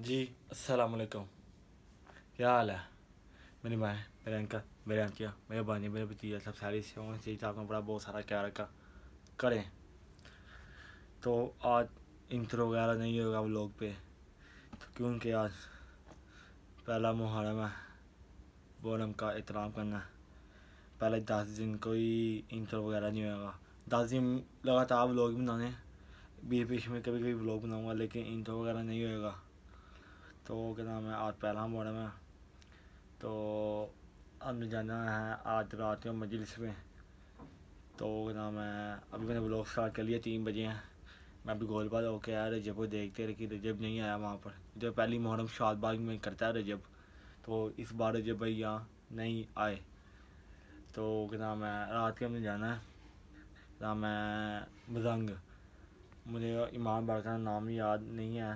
جی السلام علیکم، کیا حال ہے؟ میری ماں، میرے انکل، میرے انٹیاں، میرے بھائی، میرے بھتیجے سب ساری سے ہوں چیز آپ نے بڑا بہت سارا خیال رکھا کریں. تو آج انٹرو وغیرہ نہیں ہوگا व्लॉग پہ، کیونکہ آج پہلا محرم ہے. محرم کا احترام کرنا ہے. پہلے 10 دن کوئی انٹرو وغیرہ نہیں ہوگا. 10 دن لگاتار व्लॉग بنانے، بیچ بیچ میں کبھی کبھی व्लॉग بناؤں گا، لیکن انٹرو وغیرہ نہیں ہوئے گا. تو کیا نام ہے، آج پہلا محرم ہے. تو ہم نے جانا ہے آج رات میں مجلس میں. تو کیا نام ہے، ابھی میں نے व्लॉग اسٹارٹ کر لیا. 3 بجے ہیں. میں ابھی گول بال ہو کے آیا رجب کو دیکھتے رہے کہ رجب نہیں آیا وہاں پر. جو پہلی محرم شاد باغ میں کرتا ہے رجب، تو اس بار رجب بھائی یہاں نہیں آئے. تو کیا نام ہے، رات کے ہم نے جانا ہے. نام ہے مزنگ. مجھے امام بار کا نام یاد نہیں ہے،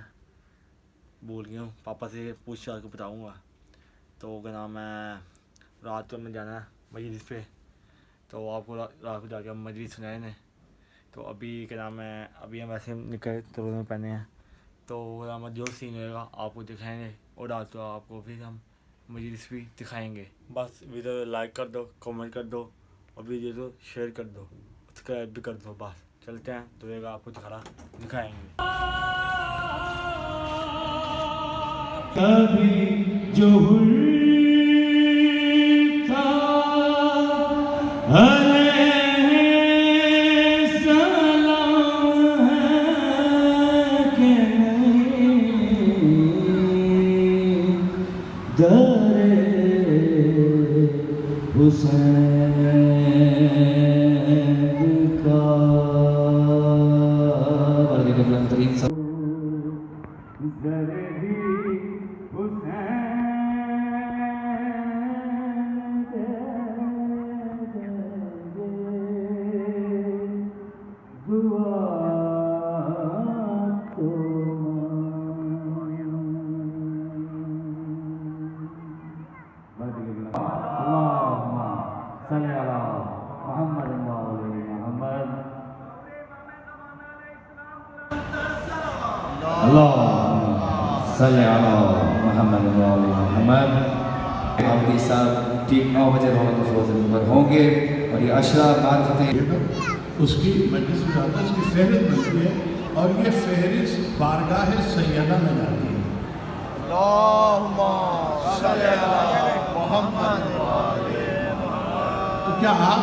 بھول گیا ہوں. پاپا سے پوچھ کے بتاؤں گا. تو کیا نام ہے، رات کو ہم نے جانا ہے مجلس پہ. تو آپ کو رات کو جا کے ہم مجلس سنائے نے. تو ابھی کیا نام ہے، ابھی ہم ویسے نکلے ترو میں پہنے ہیں. تو کیا نام ہے، جو سین ہوئے گا آپ کو دکھائیں گے، اور رات کو آپ کو پھر ہم مجلس بھی دکھائیں گے. بس ویڈیو لائک کر دو، کمنٹ کر دو، اور ویڈیو کو شیئر کر دو، سبسکرائب بھی کر دو. بس چلتے ہیں، تو آپ کو دکھائیں گے. کبھی جو تھا علیہ السلام ہے کہ نہیں، در حسین کا اللهم صل على محمد وآل محمد. حافظ صاحب ٹھیک 9 بجے رونق افروز نمبر ہوں گے، اور یہ اشرف معرفت اس کی مجلس میں جاتا ہے، اس کی فہرست بنتی ہے، اور یہ فہرست بارگاہ سیدہ میں جاتی ہے. اللہم صلی علی محمد. تو کیا آپ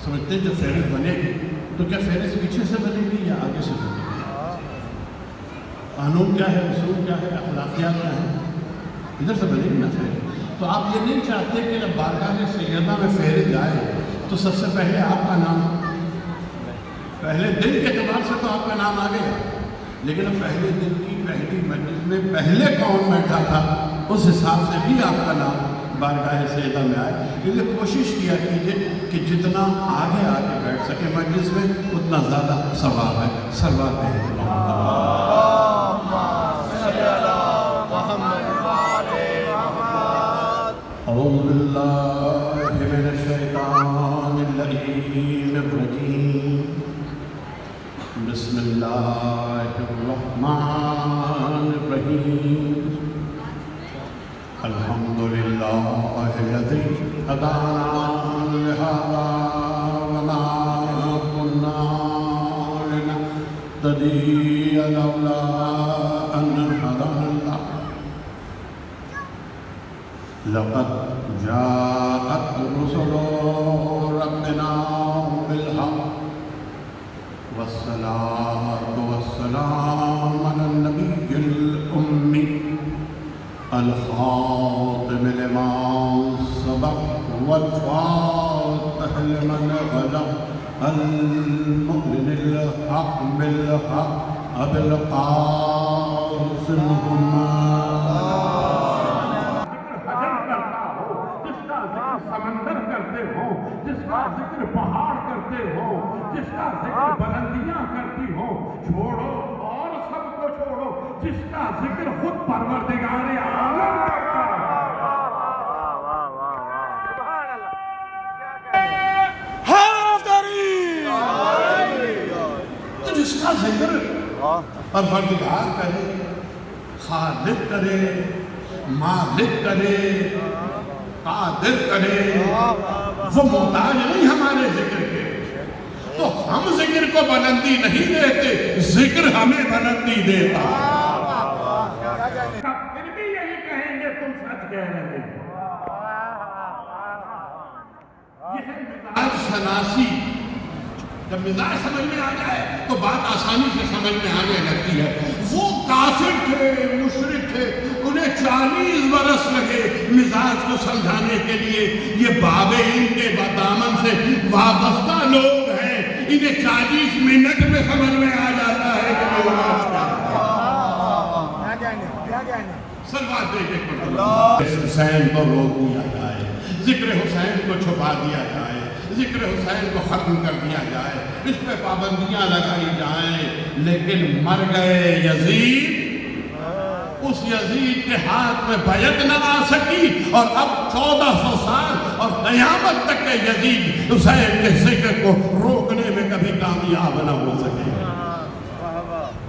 سمجھتے ہیں جب فہرست بنے گی تو کیا فہرست پیچھے سے بنے گی یا آگے سے بنے گی؟ قانون کیا ہے، اصول کیا ہے، اخلاقیات کیا ہے، ادھر سے بنے گی نا فہرست. تو آپ یہ نہیں چاہتے کہ جب بارگاہ سیدہ میں فہرست جائے تو سب سے پہلے آپ کا نام، پہلے دن کے اعتبار سے تو آپ کا نام آ گیا، لیکن اب پہلے دن کی پہلی مجلس میں پہلے کون بیٹھا تھا اس حساب سے بھی آپ کا نام بارگاہ سیدہ میں آئے. اس لیے کوشش کیا کیجیے کہ جتنا آگے آگے بیٹھ سکے مجلس میں اتنا زیادہ ثواب ہے. سروات ہے. اعوذ باللہ من الشیطان اللعین الرجیم. بسم اللہ الرحمن الرحیم. الحمدللہ الذی ہدانا لہذا وما كنا لنهتدی لولا ان ہدانا اللہ. لقد جاءت رسل ربنا بالحق والصلاة والسلام على النبي الأمي الخاتم لما سبق والفاتح لمن غلق المؤمن الحق بالحق أبي القاسم سمندر کرتے ہو، جس کا ذکر پہاڑ کرتے ہو، جس کا ذکر بلندیاں کرتی ہو، چھوڑو اور سب کو چھوڑو جس کا ذکر خود پروردگار عالم کرتا ہے. تو جس کا ذکر پروردگار کرے، खालिक करे, मालिक करे, कादिर करे, वो मोहताज नहीं हमारे जिक्र के। तो हम जिक्र को बुलंदी नहीं देते, जिक्र हमें बुलंदी देता। फिर भी यही कहेंगे तुम सच कह रहे हो। यह मिजाज शनासी, जब मिजाज समझ में आ जाए तो बात आसानी से समझ में आने लगती है। वो काफिर थे, मुशरिक थे, उन्हें 40 बरस लगे मिजाज को समझाने के लिए। ये बाबे इनके दामन से वाबस्ता लोग हैं, इन्हें 40 मिनट में समझ में आ जाता है कि मिजाज क्या। सलवात देखे हुसैन को रोक दिया जाए, जिक्र हुसैन को छुपा दिया जाए, जिक्र हुसैन को खत्म कर दिया जाए, इस पे पाबंदियां लगाई जाएं। लेकिन मर गए यजीद, उस यजीद के हाथ में बैत न आ सकी, और अब 1400 साल और क़यामत तक के यजीद हुसैन के जिक्र को रोकने में कभी कामयाब न हो सके,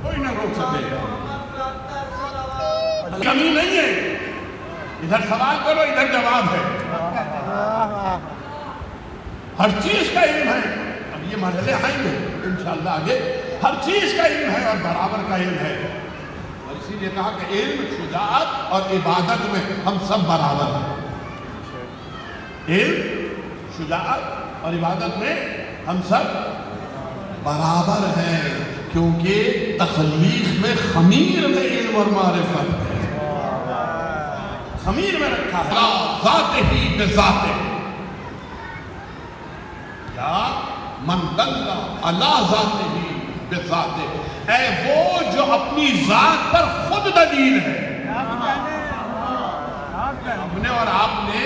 कोई न रोक सकेगा। कमी नहीं है, इधर सवाल करो, इधर जवाब है। हर चीज का इल्म है। अब ये मरहले आएंगे इंशाअल्लाह आगे, हर चीज का इल्म है और बराबर का इल्म है। और इसीलिए कहा कि इल्म, शुजाअत और इबादत में हम सब बराबर हैं। इल्म, शुजाअत और इबादत में हम सब बराबर हैं, क्योंकि तख्लीक में खमीर में इल्म और मारिफत है। खमीर में रखा है ज़ाते ही बेज़ाते, या मन दल्ला अला ज़ाते ही बेज़ाते, ऐ वो जो अपनी ज़ात पर खुद दलील है। हमने और आपने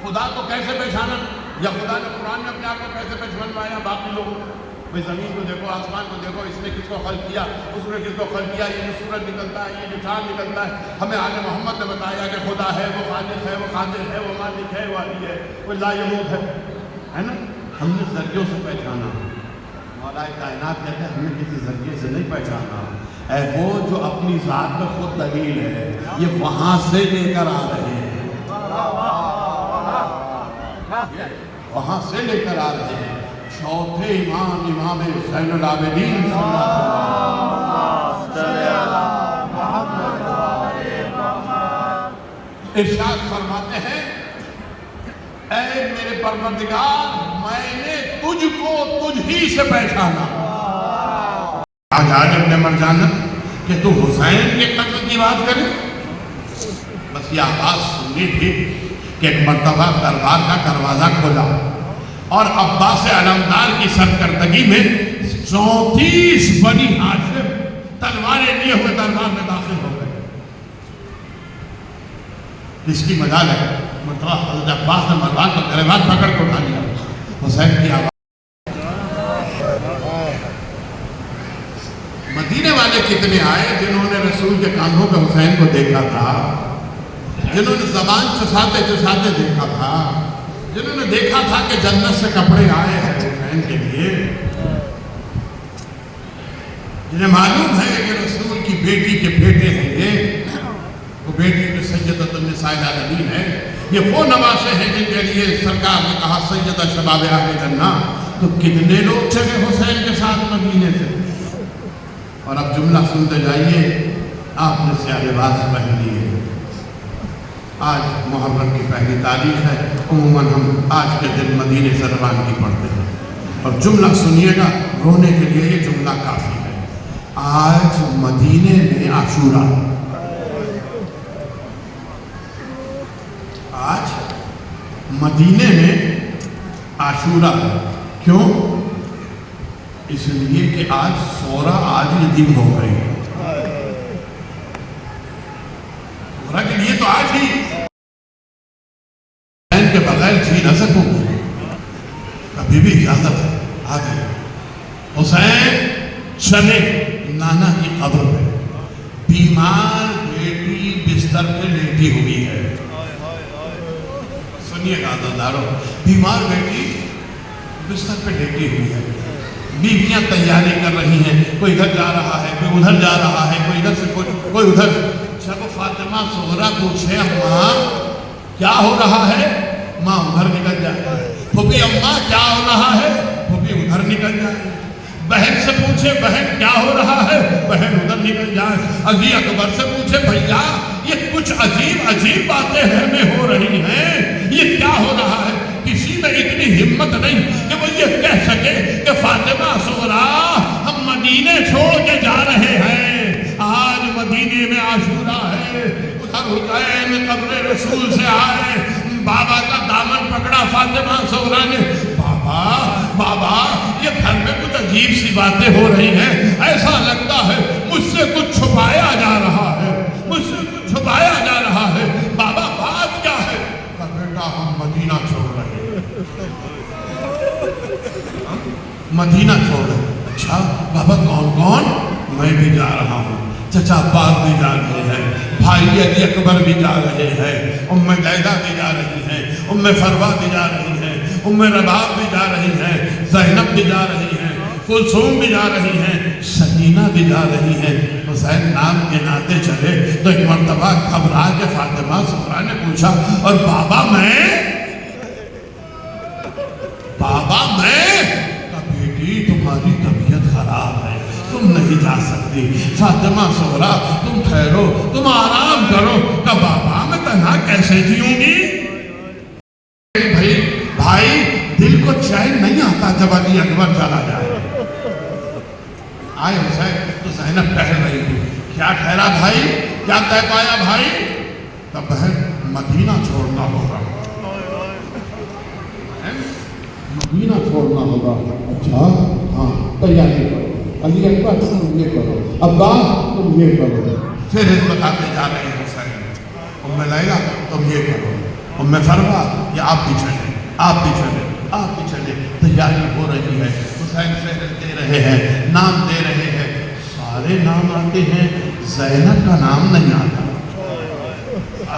खुदा को कैसे पहचाना, या खुदा ने कुरान में अपने आप को कैसे पहचानवाया बाकी लोगों को? भाई ज़मीन को देखो, आसमान को देखो, इसने किसको खल्क किया, उसने किसको खल्क किया, ये जो सूरज निकलता है, ये जो चाँद निकलता है, हमें आले मोहम्मद ने बताया कि खुदा है, वो खालिक है, वो कादिर है, वो मालिक है, वो अली है, वो लायमूत है ना। हमने ज़रियों से पहचाना, मौला कायनात कहते हैं हमने किसी ज़रिए से नहीं पहचाना। ऐ वो जो अपनी ज़ात में खुद दलील है, ये वहाँ से लेकर आ रहे हैं, वहाँ से लेकर आ रहे हैं। चौथे इमाम, इमाम ज़ैनुल आबिदीन इरशाद फरमाते हैं, ऐ मेरे परवरदिगार, मैंने तुझको तुझ ही से पहचाना। आज आजम ने मर जाना कि तू हुसैन के कत्ल की बात करे। बस ये आवाज सुननी थी कि एक मर्तबा दरबार का दरवाजा खोला और अब्बास अलमदार की सरकर्दगी में 34 बनी हाशिम तलवारें लिए हुए दरबार में दाखिल हो गए। इसकी मजाल है, मतलब हज़रत अब्बास ने मरवान को गिरबान पकड़ के उठा लिया। हुसैन की आवाज़, मदीने वाले कितने आए जिन्होंने रसूल के कांधों पे हुसैन को देखा था, जिन्होंने ज़बान चुसाते चुसाते देखा था, जिन्होंने देखा था कि जन्नत से कपड़े आए हैं हुसैन के लिए, जिन्हें मालूम है कि रसूल की बेटी के बेटे हैं ये, वो बेटी जो सैयदतुन निसाइल आलमीन है, ये वो नवासे हैं जिनके लिए सरकार ने कहा सैयदा शबाब अहले जन्नह। तो कितने लोग चले हुसैन के साथ मदीने से। और अब जुमला सुनते जाइए, आपने स्याह लिबास पहन लिए। आज मुहर्रम की पहली तारीख है, उम्मन हम आज के दिन मदीने से रवानगी पढ़ते हैं। और जुमला सुनिएगा, रोने के लिए ये जुमला काफ़ी है। आज मदीने में आशूरा, आज मदीने में आशूरा है। क्यों? इसलिए कि आज सोरा आज ये दिन हो गई। सोरा के लिए तो आज ही के बगैर जी न सकूंगी, अभी भी इजाजत है। आ गए हुसैन चले नाना की कब्र पे, बीमार बेटी बिस्तर पे लेटी हुई है। सुनिएगा दादारो, बीमार बेटी बिस्तर पे लेटी हुई है। बीवियां तैयारी कर रही हैं, कोई इधर जा रहा है, कोई उधर जा रहा है, कोई इधर से कोई उधर जब फातिमा ज़ोहरा पूछे अम्मा क्या हो रहा है, माँ उधर निकल जाए। फूफी अम्मा क्या हो रहा है, फूफी उधर निकल जाए। बहन से पूछे बहन क्या हो रहा है, बहन उधर निकल जाए। अली अकबर से पूछे भैया ये कुछ अजीब अजीब बातें घर में हो रही हैं, ये क्या हो रहा है। किसी में इतनी हिम्मत नहीं कि वो ये कह सके कि फातिमा ज़ोहरा हम मदीने छोड़ के जा रहे हैं, आज मदीने में आशूरा है। उधर हुसैन कब्र रसूल से आए, बाबा का दामन पकड़ा फातिमा ज़ोहरा ने। बाबा बाबा ये घर में कुछ अजीब सी बातें हो रही हैं, ऐसा लगता है मुझसे कुछ छुपाया जा रहा है, मुझसे कुछ छुपाया जा रहा है। बाबा बात क्या है। बेटा हम मदीना छोड़ रहे हैं, मदीना छोड़ रहे हैं। अच्छा बाबा कौन कौन। मैं भी जा रहा हूँ, चचा अब्बास भी जा रहे हैं, भाई अली अकबर भी जा रहे हैं, उम्मे लैला भी जा रही हैं, उम्मे फरवा भी जा रही हैं, उम्मे रबाब भी जा रही हैं, ज़ैनब भी जा रही हैं, कुलसूम भी जा रही हैं, सकीना भी जा रही हैं। हुसैन नाम गिनाते चले तो एक मर्तबा घबरा के फातिमा ज़ोहरा ने पूछा और बाबा मैं बेटी तुम्हारी तबीयत खराब है, तुम नहीं जा सकती। फातिमा ज़ोहरा तुम ठहरो, तुम आराम करो। का बाबा मैं तन्हा कैसे जीऊंगी। भाई दिल को चैन नहीं आता जब अली अकबर चला जाए। आए हुसैन तो ज़ैनब टहल रही थी। क्या ठहरा भाई, क्या तय पाया भाई। तब बहन मदीना छोड़ना होगा, मदीना छोड़ना होगा। अच्छा हाँ तैयारी करो, अली अकबर तुम ये करो, अब्बास तुम ये करो। फिर इस बताते जा रहे हैं हुसैन। उम्मे लैला तुम ये करो, उम्मे फरवा ये आप भी चले, आप भी चले, आप भी चले। तैयारी हो रही है, हुसैन फहरिस्त दे रहे हैं, नाम दे रहे हैं, सारे नाम आते हैं, ज़ैनब का नाम नहीं आता।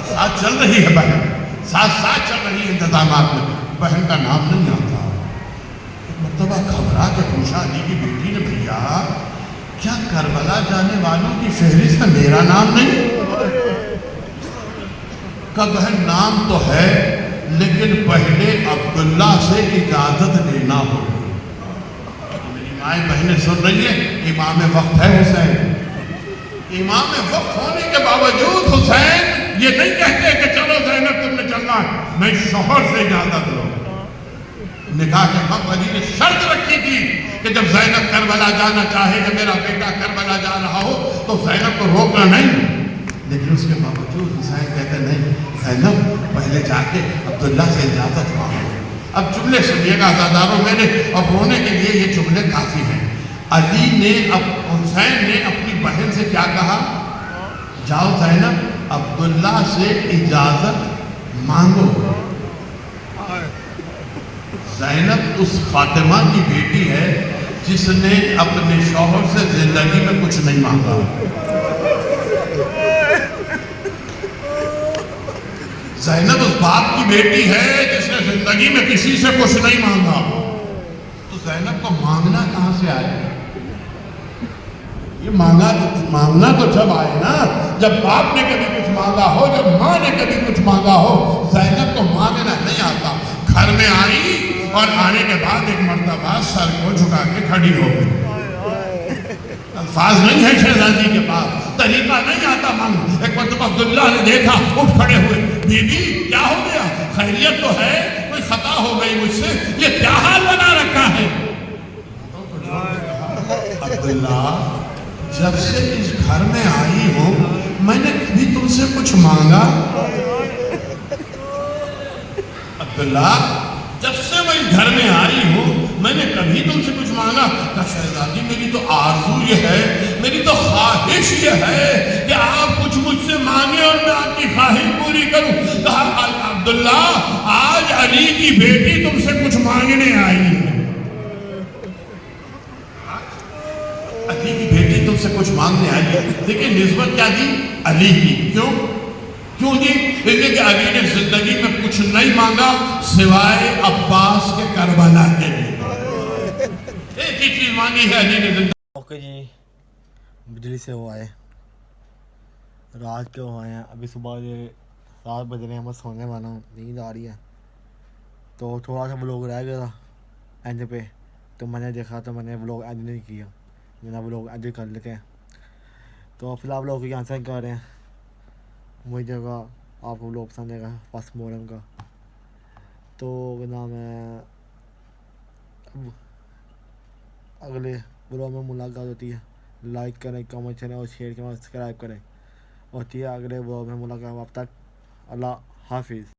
साथ चल रही है बहन, साथ साथ चल रही है इंतजामात में, बहन का नाम नहीं आता। मर्तबा घबरा के पूछा अली की बेटी ने भैया क्या करबला जाने वालों की फहरिस्त में मेरा नाम नहीं। का बहन नाम तो है लेकिन पहले अब्दुल्ला से इजाजत लेना होगी। मेरी माए बहनें सुन रही है, इमाम वक्त है हुसैन। इमाम वक्त होने के बावजूद हुसैन ये नहीं कहते कि चलो ज़ैनब तुमने चलना, मैं शौहर से इजाजत लो। निकाह के वक्त अली ने शर्त रखी थी कि जब ज़ैनब करबला जाना चाहे, जब मेरा बेटा करबला जा रहा हो तो ज़ैनब को रोकना नहीं। लेकिन उसके बावजूद हुसैन कहते नहीं, ज़ैनब पहले जाके अब्दुल्ला से इजाज़त मांगो। अब जुमले सुनिएगा आज़ादारों मेरे, और रोने के लिए ये जुमले काफ़ी हैं। अली ने हुसैन ने अपनी बहन से क्या कहा, जाओ ज़ैनब अब्दुल्ला से इजाज़त मांगो। ज़ैनब उस फातिमा की बेटी है जिसने अपने शौहर से जिंदगी में कुछ नहीं मांगा। ज़ैनब उस बाप की बेटी है जिसने जिंदगी में किसी से कुछ नहीं मांगा। तो ज़ैनब को मांगना कहाँ से आया। ये मांगना तो जब आए ना जब बाप ने कभी कुछ मांगा हो, जब माँ ने कभी कुछ मांगा हो। ज़ैनब को मांगना नहीं आता। घर में आई और आने के बाद एक मर्तबा सर को झुका के खड़ी हो गई। अल्फाज नहीं है शहजादी के पास, तरीका नहीं आता मांग। एक मर्तबा अब्दुल्ला ने देखा, उठ खड़े हुए, बीबी क्या हो गया, खैरियत तो है, कोई खता हो गई मुझसे, ये क्या हाल बना रखा है। अब्दुल्ला जब से इस घर में आई हूं मैंने कभी तुमसे कुछ मांगा। अब्दुल्ला जब से मैं घर में आई हूँ मैंने कभी तुमसे कुछ मांगा। कहा शहजादी मेरी तो आरज़ू ये है, मेरी तो ख्वाहिश ये है कि आप कुछ मुझसे मांगे और मैं आपकी ख्वाहिश पूरी करूं। कहा अब्दुल्ला आज अली की बेटी तुमसे कुछ मांगने आई है। अली की बेटी तुमसे कुछ मांगने आई है। देखिए निस्बत क्या दी, अली की। क्यों जी? इसलिए कि अली ने जिंदगी में कुछ नहीं मांगा सिवाय अब्बास के करबला के लिए। एक ही चीज मांगी है अली ने। ओके जी, बिजली से वो आए رات کے ہوئے ہیں، ابھی صبح کے 7 بج رہے ہیں، میں سونے والا ہوں، نیند آ رہی ہے. تو تھوڑا سا بلاگ رہ گیا تھا اینڈ پہ، تو میں نے دیکھا تو میں نے بلاگ اینڈ نہیں کیا. میں نے بلاگ اینڈ کر لیتے ہیں. تو فی الحال بلاگ کی آنسر کر رہے ہیں. مجھے جگہ آپ کو بلاگ پسند آئے گا فسٹ محرم کا. تو کیا نام ہے، اب اگلے بلاگ میں ملاقات ہوتی ہے. لائک کریں، کمنٹ کریں اور شیئر کریں اور سبسکرائب کریں. ہوتی ہے اگلے بلاگ میں ملاقات. اب تک اللہ حافظ.